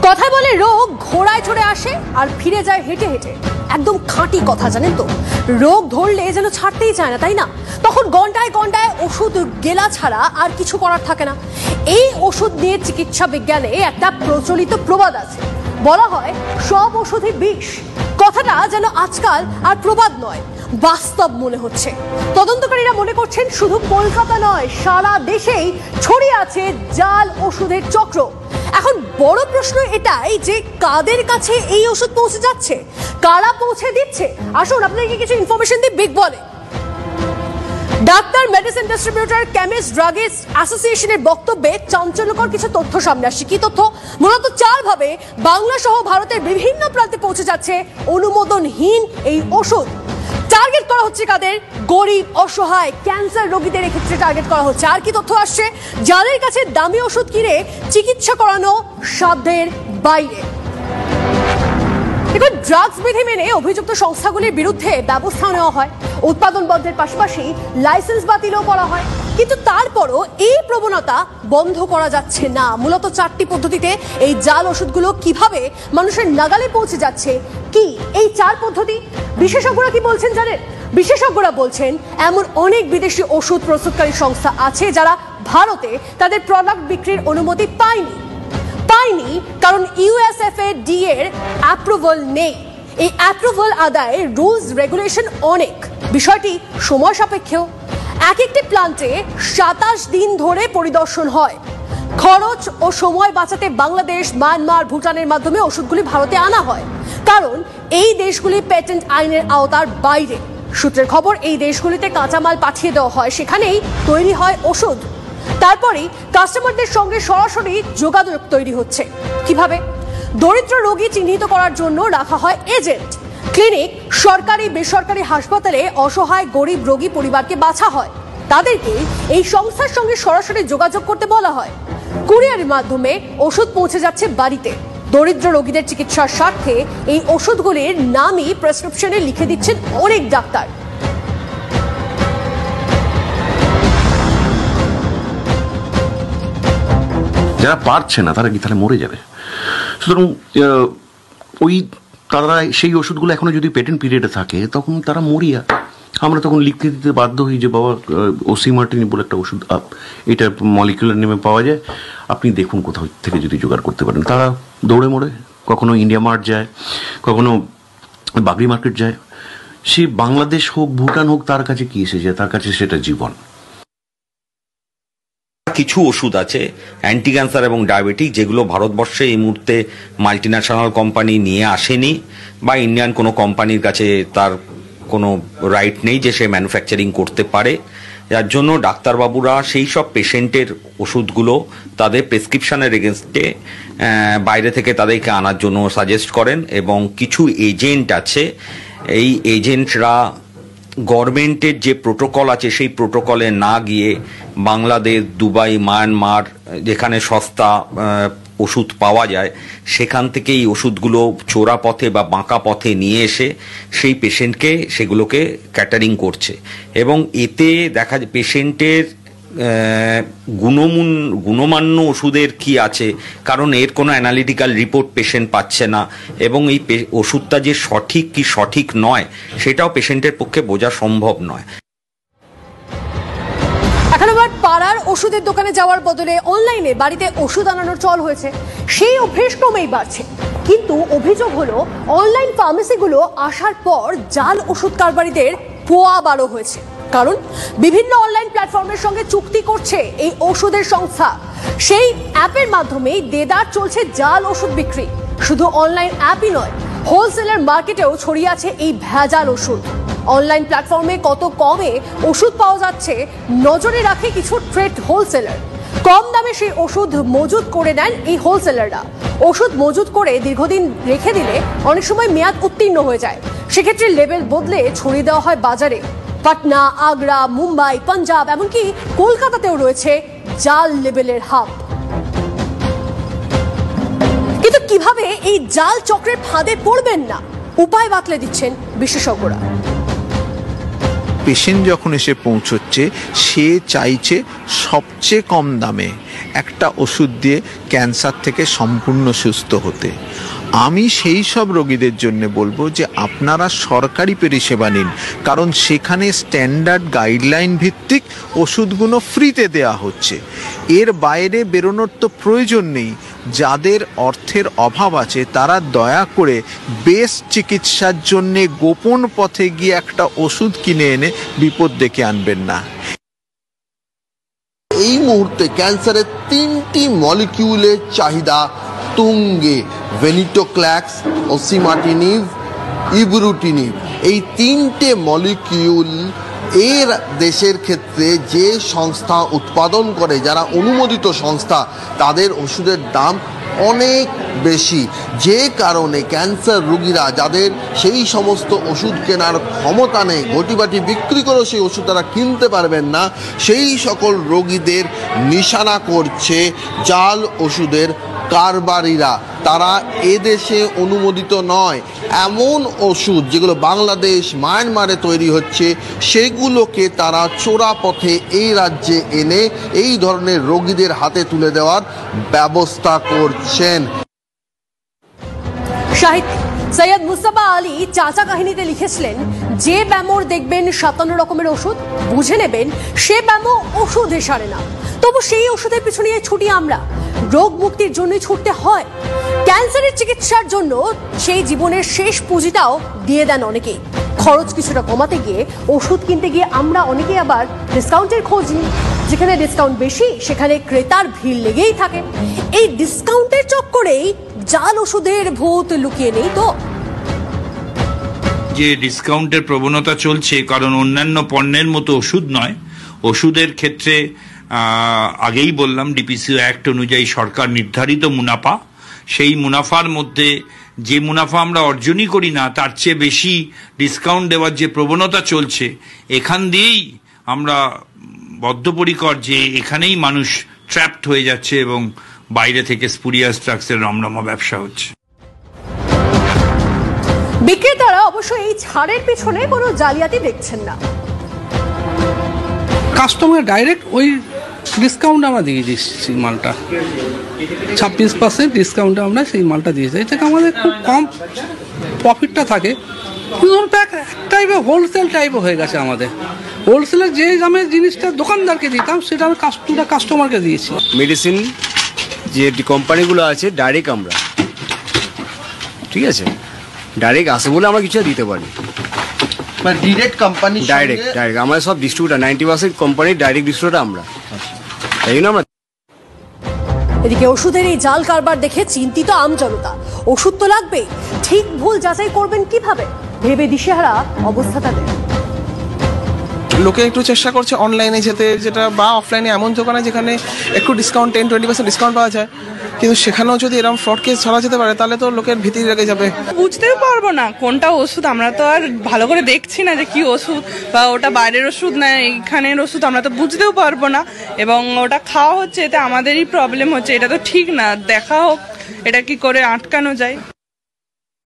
কথায় বলে রোগ ঘোড়ায় চড়ে আসে আর ফিরে যায় হেঁটে হেঁটে। একদম খাঁটি কথা, জানেন তো। রোগ ধরলে যেন ছাড়তেই চায় না, তাই না? তখন গন্ডায় গন্ডায় ওষুধ গেলা ছাড়া আর কিছু করার থাকে না। এই ওষুধ নিয়ে চিকিৎসা বিজ্ঞানে একটা প্রচলিত প্রবাদ আছে, বলা হয় সব ওষুধই বিষ। কথাটা যেন আজকাল আর প্রবাদ নয়, বাস্তব মনে হচ্ছে। তদন্তকারীরা মনে করছেন শুধু কলকাতা নয়, সারা দেশেই ছড়িয়ে আছে জাল ওষুধের চক্র। এখন বড় প্রশ্ন এটাই যে কাদের কাছে এই ওষুধ পৌঁছে যাচ্ছে, কারা পৌঁছে দিচ্ছে। আসুন আপনাদেরকে কিছু ইনফরমেশন দিই বিগ বলে। Doctor, medicine distributor, chemist, druggist অ্যাসোসিয়েশনের বক্তব্যে চাঞ্চল্যকর কিছু তথ্য সামনে আসছে। কি তথ্য? মূলত চারভাবে বাংলা সহ ভারতের বিভিন্ন প্রান্তে পৌঁছে যাচ্ছে অনুমোদনহীন এই ওষুধ। টার্গেট করা হচ্ছে কাদের? গরিব, অসহায়, ক্যান্সার রোগীদের এক্ষেত্রে টার্গেট করা হচ্ছে। আর কি তথ্য আসছে? যাদের কাছে দামি ওষুধ কিনে চিকিৎসা করানো সাধ্যের বাইরে। দেখুন, ড্রাগস বিধি মেনে অভিযুক্ত সংস্থাগুলির বিরুদ্ধে ব্যবস্থা নেওয়া হয়, উৎপাদন বন্ধের পাশাপাশি লাইসেন্স বাতিলও করা হয়। কিন্তু তারপরও এই প্রবণতা বন্ধ করা যাচ্ছে না। মূলত চারটি পদ্ধতিতে এই জাল ওষুধগুলো কিভাবে মানুষের নাগালে পৌঁছে যাচ্ছে, কি এই চার পদ্ধতি? বিশেষজ্ঞরা কি বলছেন জানেন? বিশেষজ্ঞরা বলছেন এমন অনেক বিদেশি ওষুধ প্রস্তুতকারী সংস্থা আছে যারা ভারতে তাদের প্রোডাক্ট বিক্রির অনুমতি পায়নি কারণ USFDA এর অ্যাপ্রুভাল নেই। এই অ্যাপ্রুভাল আদায়ের রুলস রেগুলেশন অনেক, বিষয়টি সময় সাপেক্ষেও। এক একটি প্লান্টে 27 দিন ধরে পরিদর্শন হয়। খরচ ও সময় বাঁচাতে বাংলাদেশ, মায়ানমার, ভুটানের মাধ্যমে ওষুধগুলি ভারতে আনা হয়, কারণ এই দেশগুলি পেটেন্ট আইনের আওতার বাইরে। সূত্রের খবর, এই দেশগুলিতে কাঁচামাল পাঠিয়ে দেওয়া হয়, সেখানেই তৈরি হয় ওষুধ। তারপরেই কাস্টমারদের সঙ্গে সরাসরি যোগাযোগ তৈরি হচ্ছে। কিভাবে? দরিদ্র রোগী চিহ্নিত করার জন্য রাখা হয় এজেন্ট। ক্লিনিক, সরকারি বেসরকারি হাসপাতালে অসহায় গরিব রোগী পরিবারকে বাছা হয়, তাদেরকে এই সংস্থার সঙ্গে সরাসরি যোগাযোগ করতে বলা হয়। কুরিয়ারের মাধ্যমে ওষুধ পৌঁছে যাচ্ছে বাড়িতে। দরিদ্র রোগীদের চিকিৎসার স্বার্থে এই ওষুধগুলির নামই প্রেসক্রিপশনে লিখে দিচ্ছেন অনেক ডাক্তার। যারা পারছে না তারা কি তাহলে মরে যাবে? সুতরাং ওই তারা সেই ওষুধগুলো এখনো যদি পেটেন্ট পিরিয়ডে থাকে তখন তারা মরিয়া। আমরা তখন লিখতে দিতে বাধ্য হই যে বাবা ওসিমার্টিনি বলে একটা ওষুধ এটা মলিকুলার নেমে পাওয়া যায়, আপনি দেখুন কোথাও থেকে যদি জোগাড় করতে পারেন। তারা দৌড়ে মরে, কখনো ইন্ডিয়া মার্ট যায়, কখনো বাগরি মার্কেট যায়। সে বাংলাদেশ হোক, ভুটান হোক, তার কাছে কি এসে যায়? তার কাছে সেটা জীবন। কিছু ওষুধ আছে অ্যান্টি ক্যান্সার এবং ডায়াবেটিক, যেগুলো ভারতবর্ষে এই মুহূর্তে মাল্টিন্যাশনাল কোম্পানি নিয়ে আসেনি বা ইন্ডিয়ান কোনো কোম্পানির কাছে তার কোনো রাইট নেই যে সে ম্যানুফ্যাকচারিং করতে পারে। যার জন্য ডাক্তারবাবুরা সেই সব পেশেন্টের ওষুধগুলো তাদের প্রেসক্রিপশনের এগেনস্টে বাইরে থেকে তাদেরকে আনার জন্য সাজেস্ট করেন। এবং কিছু এজেন্ট আছে, এই এজেন্টরা গভর্নমেন্টের যে প্রোটোকল আছে সেই প্রোটোকলে না গিয়ে বাংলাদেশ, দুবাই, মায়ানমার, যেখানে সস্তা ওষুধ পাওয়া যায় সেখান থেকে এই ওষুধগুলো চোরা পথে বা বাঁকা পথে নিয়ে এসে সেই পেশেন্টকে সেগুলোকে ক্যাটারিং করছে। এবং এতে দেখা যায় পেশেন্টের গুণমান্য ওষুধের কি আছে, কারণ এর কোনো অ্যানালিটিক্যাল রিপোর্ট পেশেন্ট পাচ্ছে না, এবং এই ওষুধটা যে সঠিক কি সঠিক নয় সেটাও পেশেন্টের পক্ষে বোঝা সম্ভব নয়। এখন আবার পাড়ার ওষুধের দোকানে যাওয়ার বদলে অনলাইনে বাড়িতে ওষুধ আনানোর চল হয়েছে। সেই অভ্যেস ক্রমেই বাড়ছে, কিন্তু অভিযোগ হলো অনলাইন ফার্মেসিগুলো আসার পর জাল ওষুধ কারবারিদের পোয়া বাড়ো হয়েছে। কারণ বিভিন্ন অনলাইন প্ল্যাটফর্মের সঙ্গে চুক্তি করছে এই ওষুধের সংস্থা। সেই অ্যাপের মাধ্যমেই দেদার চলছে জাল ওষুধ বিক্রি। শুধু অনলাইন অ্যাপই নয়, হোলসেলার মার্কেটেও ছড়িয়ে আছে এই ভেজাল ওষুধ। অনলাইন প্ল্যাটফর্মে কত কমে ওষুধ পাওয়া যাচ্ছে নজরে রাখে কিছু ট্রেড হোলসেলার। কম দামে সেই ওষুধ মজুত করে নেন এই হোলসেলাররা। ওষুধ মজুত করে দীর্ঘদিন রেখে দিলে অনেক সময় মেয়াদ উত্তীর্ণ হয়ে যায়, সেক্ষেত্রে লেবেল বদলে ছড়িয়ে দেওয়া হয় বাজারে। পাটনা, আগ্রা, মুম্বাই, পাঞ্জাব, এমনকি কলকাতাতেও রয়েছে জাল লেবেলের হাব। কিন্তু কিভাবে এই জাল চক্রের ফাঁদে পড়বেন না, উপায় বাতলে দিচ্ছেন বিশেষজ্ঞরা। পেশেন্ট যখন এসে পৌঁছচ্ছে সে চাইছে সবচেয়ে কম দামে একটা ওষুধ দিয়ে ক্যান্সার থেকে সম্পূর্ণ সুস্থ হতে। আমি সেই সব রোগীদের জন্য বলবো যে আপনারা সরকারি পরিষেবা নিন, কারণ সেখানে স্ট্যান্ডার্ড গাইডলাইন ভিত্তিক ওষুধগুলো ফ্রিতে দেয়া হচ্ছে। এর বাইরে বেরোনোর তো প্রয়োজন নেই। যাদের অর্থের অভাব আছে তারা দয়া করে বেশ চিকিৎসার জন্যে গোপন পথে গিয়ে একটা ওষুধ কিনে এনে বিপদ ডেকে আনবেন না। এই মুহূর্তে ক্যান্সারের 3টি মলিকিউলের চাহিদা তুঙ্গে, ভেনিটোক্ল্যাক্স, ওসিমাটিনিব, ইবরুটিনিব। এই 3টে মলিকিউল এর দেশের ক্ষেত্রে যে সংস্থা উৎপাদন করে, যারা অনুমোদিত সংস্থা, তাদের ওষুধের দাম অনেক বেশি, যে কারণে ক্যান্সার রোগীরা যাদের সেই সমস্ত ওষুধ কেনার ক্ষমতা নেই, ঘটিবাটি বিক্রি করে সেই ওষুধ তারা কিনতে পারবেন না, সেই সকল রোগীদের নিশানা করছে জাল ওষুধের কারবারিরা। তারা এদেশে অনুমোদিত নয় এমন ওষুধ যেগুলো বাংলাদেশ, মায়ানমারে তৈরি হচ্ছে, সেগুলোকে তারা চোরা পথে এই রাজ্যে এনে এই ধরনের রোগীদের হাতে তুলে দেওয়ার ব্যবস্থা করছেন। সাহিত্যিক সৈয়দ মুস্তাফা আলী চাচা কাহিনীতে লিখেছিলেন, যে ব্যামোর দেখবেন 57 রকমের ওষুধ, বুঝে নেবেন সে ব্যামো ওষুধে সারে না। তবু সেই ওষুধের পিছনে ছুটি আমরা, রোগ মুক্তির জন্য ছুটতে হয়। ক্যান্সারের চিকিৎসার জন্য সেই জীবনের শেষ পুঁজিটাও দিয়ে দেন অনেকেই। খরচ কিছুটা কমাতে গিয়ে ওষুধ কিনতে গিয়ে আমরা অনেকেই আবার ডিসকাউন্টের খোঁজ নিই। যেখানে ডিসকাউন্ট বেশি সেখানে ক্রেতার ভিড় লেগেই থাকে। এই ডিসকাউন্টের চক্করেই জাল ওষুধের ভূত লুকিয়ে নেই তো? যে ডিসকাউন্টের প্রবণতা চলছে, কারণ অন্যান্য পণ্যের মতো ওষুধ নয়। ওষুধের ক্ষেত্রে আগেই বললাম, ডিপিসিও অ্যাক্ট অনুযায়ী সরকার নির্ধারিত মুনাফা, সেই মুনাফার মধ্যে যে মুনাফা আমরা অর্জনই করি না তার চেয়ে বেশি ডিসকাউন্ট দেওয়ার যে প্রবণতা চলছে, এখান দিয়েই আমরা বদ্ধপরিকর যে এখানেই মানুষ ট্র্যাপড হয়ে যাচ্ছে এবং বাইরে থেকে স্পুরিয়াস ড্রাগসের রমরমা ব্যবসা হচ্ছে। বিক্রেতারা অবশ্য এই ছাড়ের পিছনে কোনো জালিয়াতি দেখছেন না। কাস্টমার ডাইরেক্ট ওই ডিসকাউন্ট আমরা দিয়ে দিচ্ছি, মালটা 26% ডিসকাউন্টে আমরা সেই মালটা দিয়ে দিই, এটাকে আমাদের খুব কম প্রফিটটা থাকে। টাইপের হোলসেল টাইপও হয়ে গেছে আমাদের। হোলসেলের যে দামের জিনিসটা দোকানদারকে দিতাম সেটা আমি কাস্টমারকে দিয়েছি। মেডিসিন যে কোম্পানিগুলো আছে ডাইরেক্ট আমরা, ঠিক আছে, ডাইরেক্ট আসে বলে আমরা কিছু দিতে পারি, ডিরেক্ট কোম্পানি ডাইরেক্ট আমাদের সব ডিস্ট্রিবিউটার 90% কোম্পানির ডাইরেক্ট ডিস্ট্রিবিউটার আমরা, তাই জন্য আমরা। এদিকে ওষুধের এই জাল কারবার দেখে চিন্তিত আমজনতা। ওষুধ তো লাগবে, ঠিক ভুল যাচাই করবেন কিভাবে, ভেবে দিশেহারা অবস্থা তাদের। লোকে একটু চেষ্টা করছে অনলাইনে যেতে, যেটা বা অফলাইনে এমন দোকানে যেখানে একটু ডিসকাউন্ট 10-20% ডিসকাউন্ট পাওয়া যায়, কিন্তু সেখানেও যদি এরকম ফ্রড কেস ছাড়া যেতে পারে তাহলে তো লোকের ভীতি লেগে যাবে। বুঝতেও পারবো না কোনটা ওষুধ, আমরা তো আর ভালো করে দেখছি না যে কি ওষুধ, বা ওটা বাইরের ওষুধ না এইখানের ওষুধ, আমরা তো বুঝতেও পারবো না। এবং ওটা খাওয়া হচ্ছে, এতে আমাদেরই প্রবলেম হচ্ছে, এটা তো ঠিক না। দেখা হোক এটা কি করে আটকানো যায়।